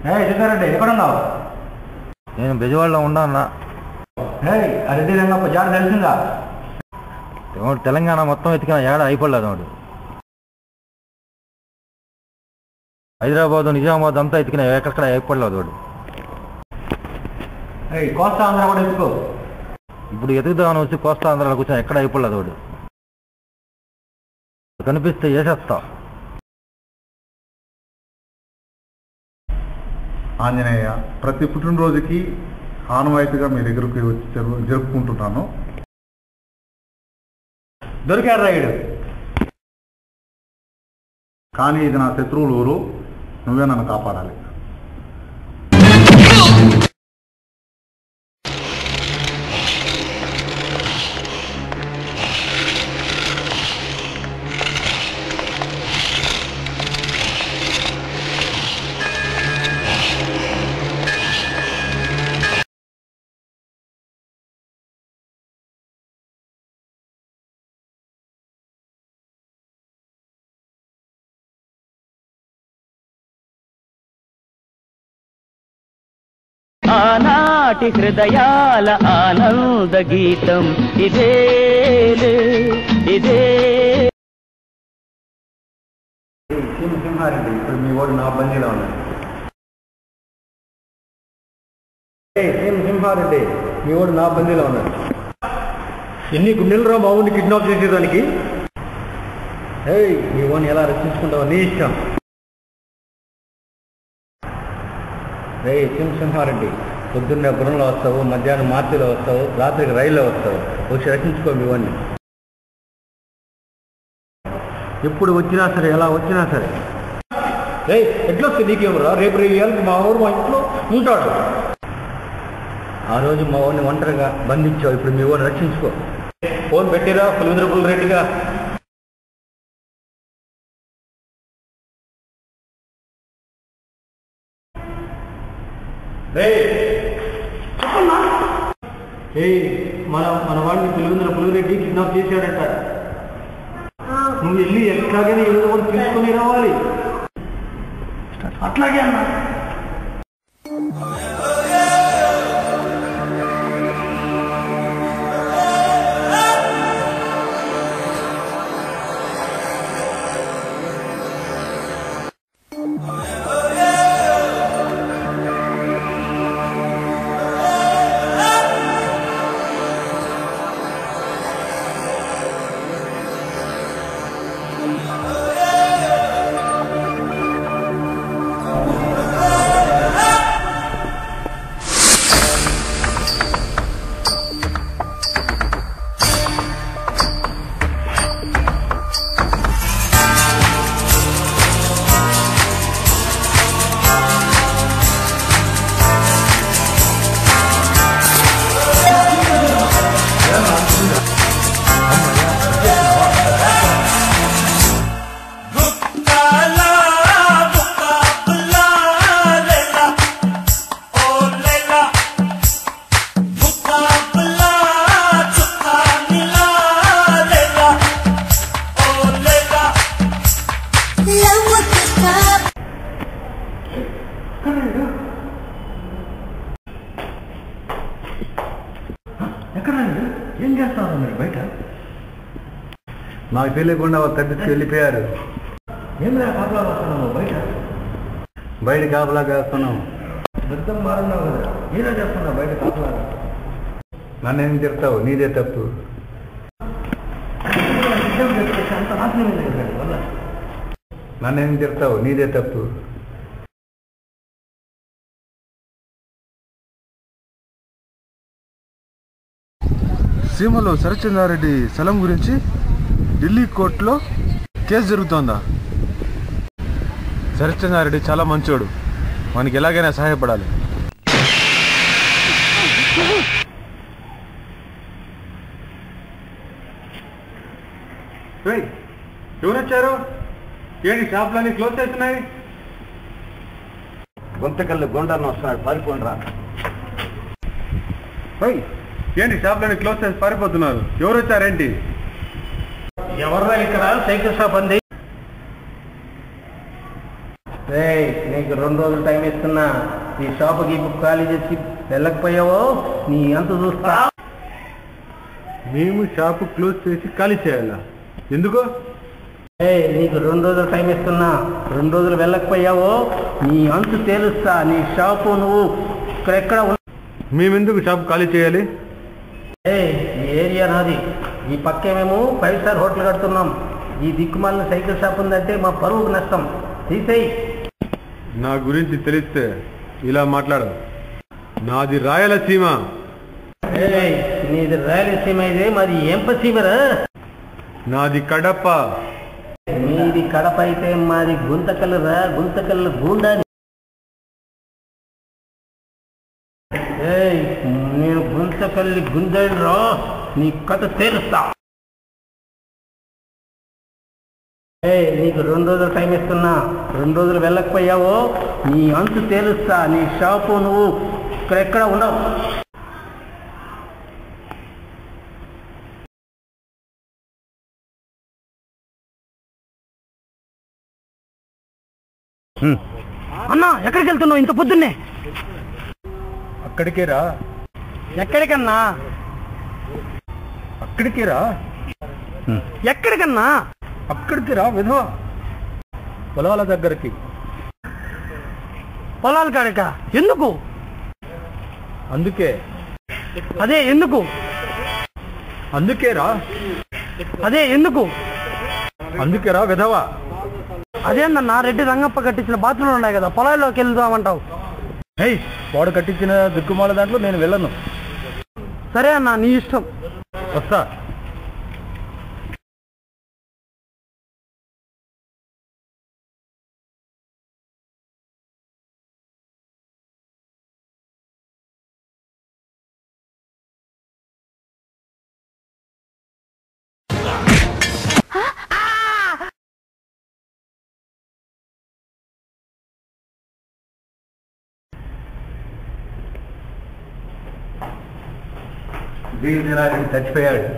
రెడ్డి ఎక్కడున్నావు? నేను బెజవాడలో ఉన్నాను. ఆ రెడ్డి రంగప్ప జాడ తెలిసిందా? తెలంగాణ మొత్తం ఎత్తికిన ఏడ అయిపోలేదు వాడు. హైదరాబాద్ నిజామాబాద్ అంతా ఎత్తికిన ఎక్కడెక్కడ అయిపోలేదు వాడు. కోస్తా ఆంధ్ర కూడా ఎత్తుకో. ఇప్పుడు ఎదుగుదామని వచ్చి కోస్తా ఆంధ్రాలో కూర్చొని ఎక్కడ అయిపోలేదు వాడు. కనిపిస్తే వేసేస్తా. ఆంజనేయ, ప్రతి పుట్టినరోజుకి ఆనవాయితీగా మీ దగ్గరకు వచ్చి జరుపుకుంటున్నాను. దొరికాడు రాయుడు. కానీ ఇది నా శత్రువులు ఊరు, నువ్వే నన్ను కాపాడాలి. ఆనాటి హృదయాల ఆనంద గీతం ఇదే ఇదే. సింహారెడ్డి, ఇప్పుడు మీ ఓడు నా బందీలో ఉన్నాడు. సింహారెడ్డి, మీ ఓడు నా బందీలో ఉన్నాడు. ఎన్ని గుండెలరా మా ఊరిని కిడ్నాప్ చేసేదానికి? మీ ఓడిని ఎలా రక్షించుకుంటావో నీ ఇష్టం. సింహారెడ్డి, పొద్దున్నే గుర్రంలో వస్తావు, మధ్యాహ్నం మార్చిలో వస్తావు, రాత్రికి రైల్లో వస్తావు. వచ్చి రక్షించుకో మీ వాడిని. ఎప్పుడు వచ్చినా సరే, ఎలా వచ్చినా సరే. ఎట్లా వస్తే నీకేమరా? రేపు రేపు మా ఊరు మా ఇంట్లో ఉంటాడు. ఆ రోజు మా ఊరిని ఒంటరిగా బంధించావు, ఇప్పుడు మీ ఊరిని రక్షించుకో. ఫోన్ పెట్టిరా పులివెందుల రెడ్డిగా. మన వాడిని పులివెందుల కిడ్నాప్ చేశాడట. నువ్వు వెళ్ళి ఎట్లాగైనా ఏదో ఒకటి తీసుకుని రావాలి. అట్లాగే అన్నా. ఏం చేస్తున్నారు మీరు బయట? నాకు తెలియకుండా తగ్గించి వెళ్ళిపోయారు. ఏమిరా కాపలా వస్తున్నావు బయట కాపలా వేస్తున్నావు. వృద్ధం మారున్నావు కదా, ఏదో చేస్తున్నావు బయట కాపలా. నన్నేం చెప్తావు? నీదే తప్పు. అంత నాశనం వల్ల నన్నేం చెప్తావు? నీదే తప్పు. సీమలో శరత్చంద్రారెడ్డి స్థలం గురించి ఢిల్లీ కోర్టులో కేసు జరుగుతోందా? శరత్చంద్రారెడ్డి చాలా మంచోడు, మనకి ఎలాగైనా సహాయపడాలి. ఎవరు వచ్చారు? ఏంటి షాపులన్నీ క్లోజ్ చేస్తున్నాయి? గుంతకల్లు గుండను వస్తున్నాడు, పారిపోండి రా. ఏంటి షాపులన్నీ క్లోజ్ చేసి పారిపోతున్నారు? ఎవరు వచ్చారేంటి? ఎవర్రా ఇక్కడ? సైకిల్ షాప్ అంది. నీకు 2 రోజులు టైం ఇస్తున్నా. ఈ షాపుకి ఖాళీ చేసి వెళ్ళకపోయావో నీ అంత చూస్తా. మేము షాపు క్లోజ్ చేసి ఖాళీ చేయాలా? ఎందుకు? నీకు 2 రోజులు టైం ఇస్తున్నా. 2 రోజులు వెళ్ళకపోయావో నీ అంతు తేలుస్తా. నీ షాపు నువ్వు ఇక్కడెక్కడ మేమెందుకు షాపు ఖాళీ చేయాలి? ఈ ఏరియా నాది. ఈ పక్కే మేము 5 స్టార్ హోటల్ కడుతున్నాం. ఈ దిక్కుమాలిన సైకిల్ షాప్ ఉందంటే మా పరువుకు నష్టం. తీసేయి. నా గురించి తెలిస్తే ఇలా మాట్లాడు. నాది రాయలసీమ. నీది రాయలసీమ అయితే మరి ఏం పసీమరా? నాది కడప. మీది కడప అయితే మాది గుంతకల్లురా. గుంతకల్లు గూండాని. నేను గుంతకల్లి గుంజరా. నీ కథ తేలుస్తా. నీకు 2 రోజులు టైం ఇస్తున్నా. 2 రోజులు వెళ్ళకపోయావో నీ అంతు తేలుస్తా. నీ షాపు నువ్వు ఇక్కడెక్కడ ఉండవు. అన్నా ఎక్కడికి వెళ్తున్నావు ఇంత పొద్దున్నే? అక్కడికే రా. ఎక్కడికన్నా? అక్కడికే రా. ఎక్కడికన్నా? అక్కడికి రా విధవ. పొలాల దగ్గరికి. పొలాల కాడిక? ఎందుకు? అందుకే. అదే ఎందుకు? అందుకే రా. అదే ఎందుకు? అందుకే రా విధవ. అదేందన్నా రెడ్డి రంగప్ప కట్టించిన బాత్రూమ్లు ఉన్నాయి కదా, పొలాల్లోకి వెళ్దామంటావు? వాడు కట్టించిన దిక్కుమాల దాంట్లో నేను వెళ్ళను. సరే అన్నా, నీ ఇష్టం. వస్తా. జీఎల్ చచ్చిపోయాడు.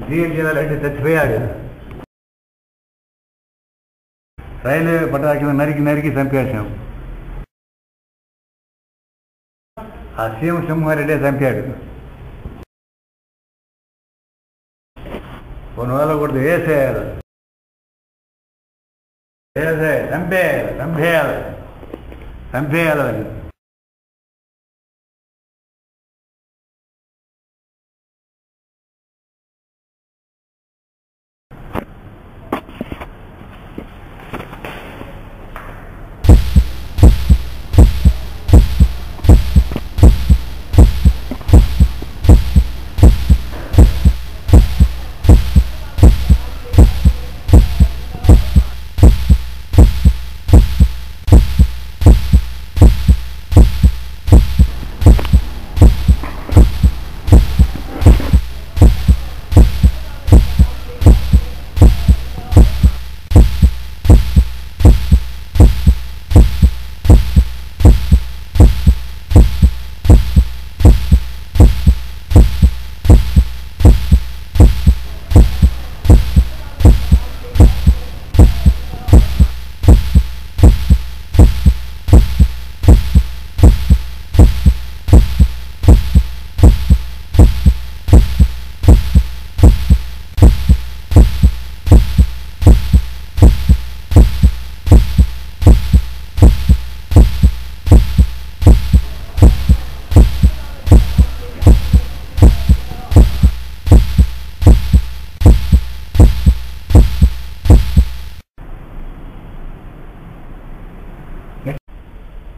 జీఎల్ చచ్చిపోయాడు. రైల్వే పట్టాకి నరికి చంపేశాం. ఆ సీఎం సింహారెడ్డి చంపాడు. కొన్ని వేల కొడుతూ వేసేయాలి. చంపేయాలి అది.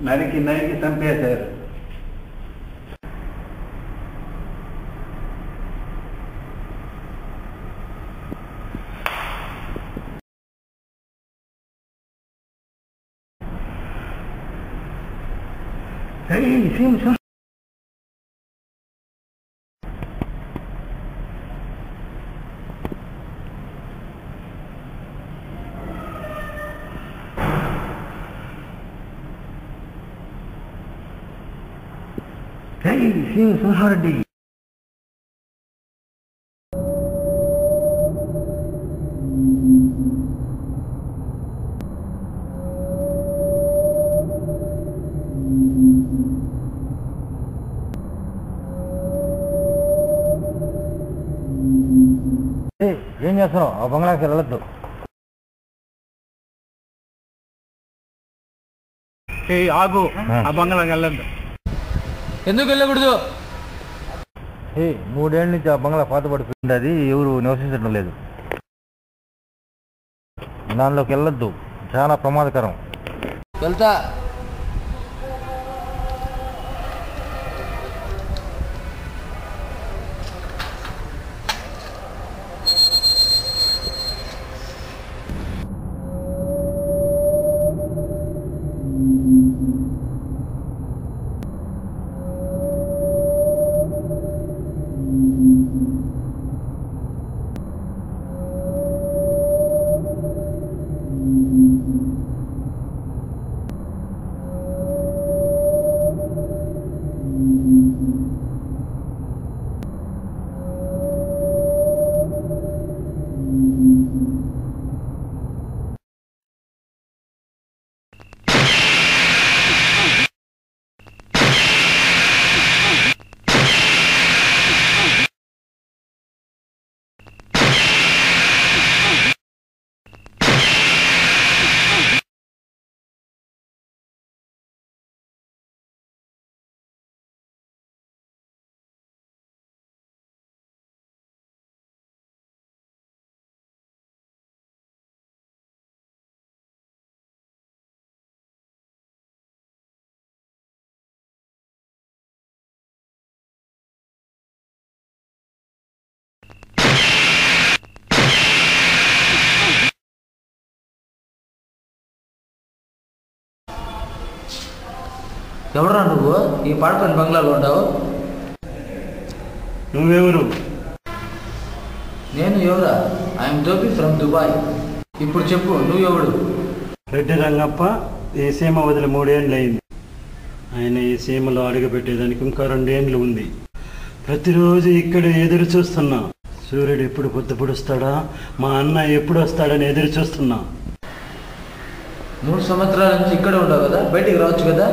నరికి చంపేశారు. సింహారెడ్డి ఏం చేస్తున్నావు? ఆ బంగ్లాకి వెళ్ళొద్దు. ఆగు, ఆ బంగ్లాకి వెళ్ళొద్దు. ఎందుకు వెళ్ళకూడదు? 3 ఏళ్ళ నుంచి ఆ బంగ్లా పాతపడిపోయింది, అది ఎవరు నివసించడం లేదు. దానిలోకి వెళ్ళొద్దు, చాలా ప్రమాదకరం. వెళ్తా. ఎవరా నువ్వు ఈ పాడపని బంగ్లాలో ఉండవు? నువ్వెవరు? నేను ఎవరా? I'm Jopi from Dubai. ఇప్పుడు చెప్పు, నువ్వెవడు? రెడ్డి రంగప్ప ఈ సీమ వదిలి 3 ఏళ్ళు అయింది. ఆయన ఈ సీమలో అడుగుపెట్టేదానికి ఇంకా 2 ఏళ్ళు ఉంది. ప్రతిరోజు ఇక్కడే ఎదురు చూస్తున్నా. సూర్యుడు ఎప్పుడు పొద్దు పొడుస్తాడా, మా అన్న ఎప్పుడు వస్తాడని ఎదురు చూస్తున్నా. 3 సంవత్సరాల నుంచి ఇక్కడే ఉండవు కదా, బయటికి రావచ్చు కదా.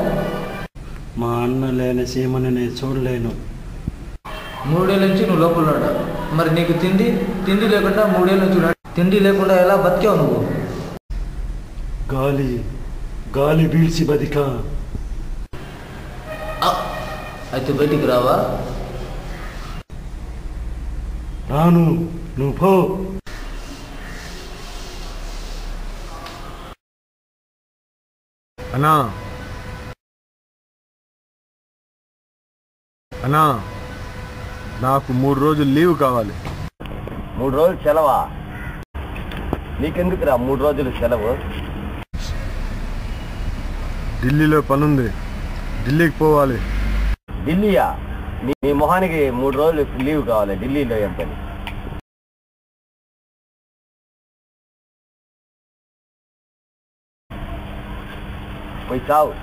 మా అన్న లేని సీమని నేను చూడలేను. 3 ఏళ్ళ నుంచి నువ్వు లోపల ఉన్నావు. మరి నీకు తిండి లేకుండా 3 ఏళ్ళ నుంచి తిండి లేకుండా ఎలా బతికావు నువ్వు? గాలి పీల్చి బతికా. అయితే బయటికి రావా? రాను, నువ్వు పో. అన్నా నాకు 3 రోజులు లీవ్ కావాలి. 3 రోజులు సెలవా? నీకెందుకురా 3 రోజులు సెలవు? ఢిల్లీలో పనుంది, ఢిల్లీకి పోవాలి. ఢిల్లీయా? నీ మొహానికి 3 రోజులు లీవ్ కావాలి. ఢిల్లీలో ఏం పని? పోయి చావు.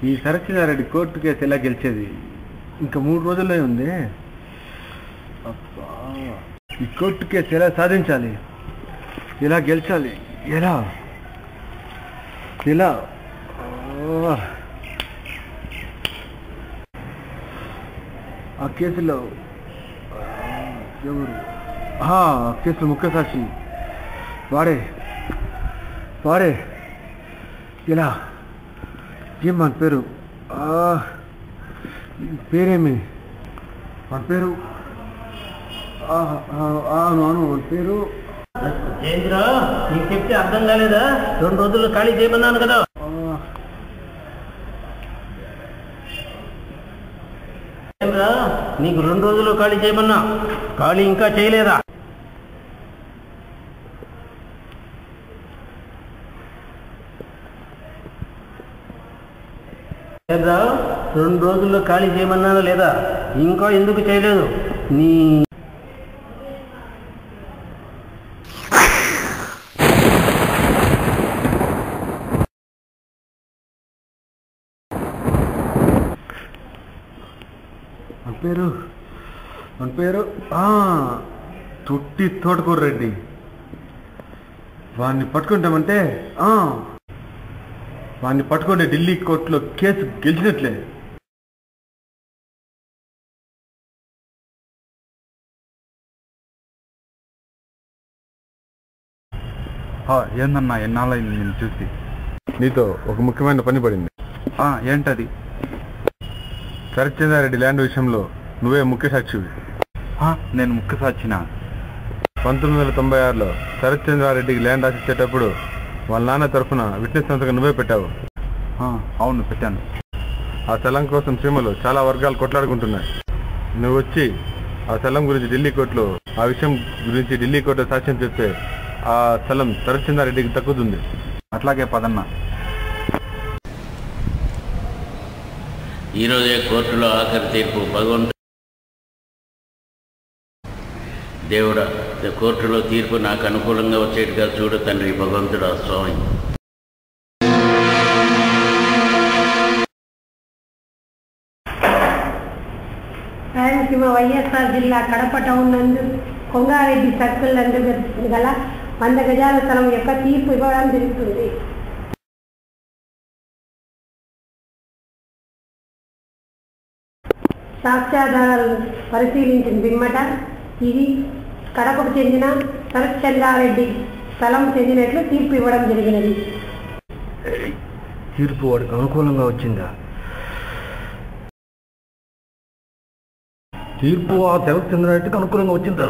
ఈ సరక్షణారెడ్డి కోర్టు కేసు ఎలా గెలిచేది? ఇంకా 3 రోజుల్లో ఉంది. ఈ కోర్టు కేసు ఎలా సాధించాలి, ఎలా గెలిచాలి, ఎలా? ఆ కేసులో ఎవరు? ఆ కేసులో ముఖ్య సాక్షి వాడే. ఎలా? ఏం మన పేరు? పేరేమి మన పేరు? మన పేరు ఏంద్రా, నీకు చెప్తే అర్థం కాలేదా? 2 రోజుల్లో ఖాళీ చేయమన్నాను కదా. ఏంద్రా, నీకు 2 రోజుల్లో ఖాళీ చేయమన్నా, ఖాళీ ఇంకా చేయలేదా? ఏంద్రా, 2 రోజుల్లో ఖాళీ చేయమన్నానా లేదా? ఇంకా ఎందుకు చేయలేదు? నీ మన పేరు తొట్టి తోటకూర రెడ్డి. వాడిని పట్టుకుంటామంటే వాడిని పట్టుకుంటే ఢిల్లీ కోర్టులో కేసు గెలిచినట్లే. ఏందన్నా ఎన్నాళ్ళైంది నేను చూసి. నీతో ఒక ముఖ్యమైన పని పడింది. ఏంటది? శరత్చంద్రారెడ్డి ల్యాండ్ విషయంలో నువ్వే ముఖ్య సాక్షివి. నేను ముఖ్య సాక్షినా? 1996లో శరత్చంద్రారెడ్డికి ల్యాండ్ రాసిచ్చేటప్పుడు వాళ్ళ నాన్న తరఫున విట్నెస్ సంతకం నువ్వే పెట్టావు. అవును, పెట్టాను. ఆ స్థలం కోసం సీమలో చాలా వర్గాలు కొట్లాడుకుంటున్నాయి. నువ్వు వచ్చి ఆ స్థలం గురించి ఢిల్లీ కోర్టులో ఆ విషయం గురించి ఢిల్లీ కోర్టులో సాక్ష్యం చెప్తే ఆ స్థలం శరత్చంద్రారెడ్డికి దక్కుతుంది. అట్లాగే పదన్నా. ఈరోజే కోర్టులో ఆఖరి తీర్పు. భగవంతుడు దేవుడా, కోర్టులో తీర్పు నాకు అనుకూలంగా వచ్చేట్టుగా చూడు తండ్రి. భగవంతుడా స్వామి. రాయలసీమ వైఎస్ఆర్ జిల్లా కడప టౌన్ నందు కొంగారెడ్డి సర్కిల్ నందు గల 100 గజాల స్థలం యొక్క తీర్పు ఇవ్వడం జరుగుతుంది. సాక్ష్యాధారాలను పరిశీలించిన పిమ్మట ఇది కడపకు చెందిన శరత్చంద్రారెడ్డి స్థలం చెందినట్లు తీర్పు ఇవ్వడం జరిగినది. తీర్పు వాడికి అనుకూలంగా వచ్చిందా? తీర్పు ఆ శరత్చంద్రారెడ్డికి అనుకూలంగా వచ్చిందా?